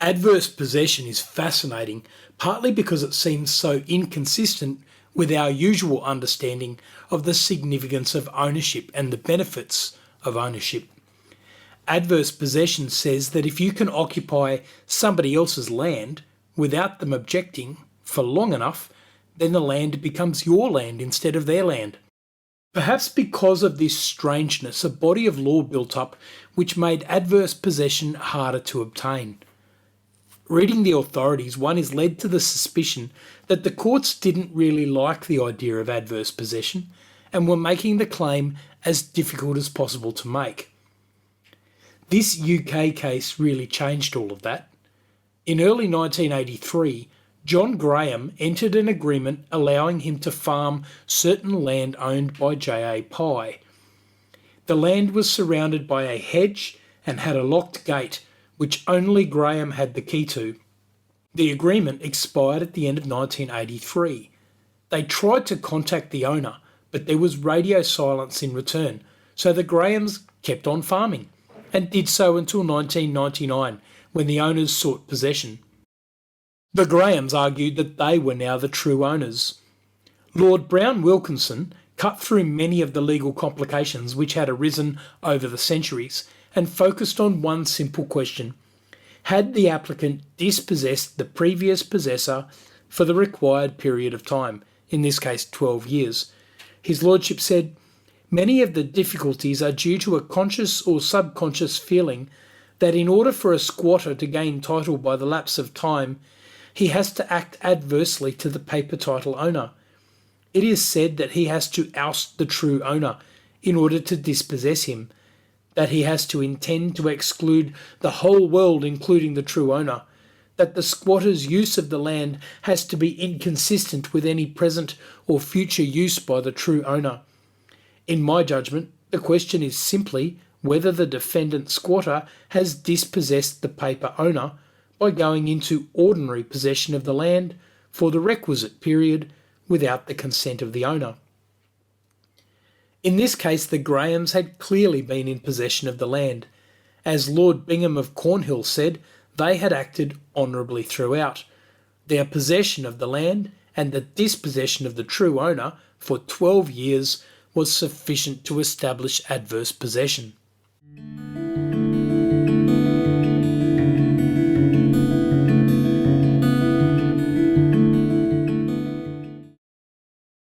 Adverse possession is fascinating, partly because it seems so inconsistent with our usual understanding of the significance of ownership and the benefits of ownership. Adverse possession says that if you can occupy somebody else's land without them objecting for long enough, then the land becomes your land instead of their land. Perhaps because of this strangeness, a body of law built up which made adverse possession harder to obtain. Reading the authorities, one is led to the suspicion that the courts didn't really like the idea of adverse possession and were making the claim as difficult as possible to make. This UK case really changed all of that. In early 1983, John Graham entered an agreement allowing him to farm certain land owned by J.A. Pye. The land was surrounded by a hedge and had a locked gate, which only Graham had the key to. The agreement expired at the end of 1983. They tried to contact the owner, but there was radio silence in return, so the Grahams kept on farming, and did so until 1999, when the owners sought possession. The Grahams argued that they were now the true owners. Lord Brown Wilkinson cut through many of the legal complications which had arisen over the centuries and focused on one simple question: had the applicant dispossessed the previous possessor for the required period of time, in this case 12 years? His Lordship said, "Many of the difficulties are due to a conscious or subconscious feeling that in order for a squatter to gain title by the lapse of time, he has to act adversely to the paper title owner. It is said that he has to oust the true owner in order to dispossess him, that he has to intend to exclude the whole world including the true owner, that the squatter's use of the land has to be inconsistent with any present or future use by the true owner. In my judgment, the question is simply whether the defendant squatter has dispossessed the paper owner by going into ordinary possession of the land for the requisite period without the consent of the owner." In this case, the Grahams had clearly been in possession of the land. As Lord Bingham of Cornhill said, they had acted honourably throughout. Their possession of the land and the dispossession of the true owner for 12 years was sufficient to establish adverse possession.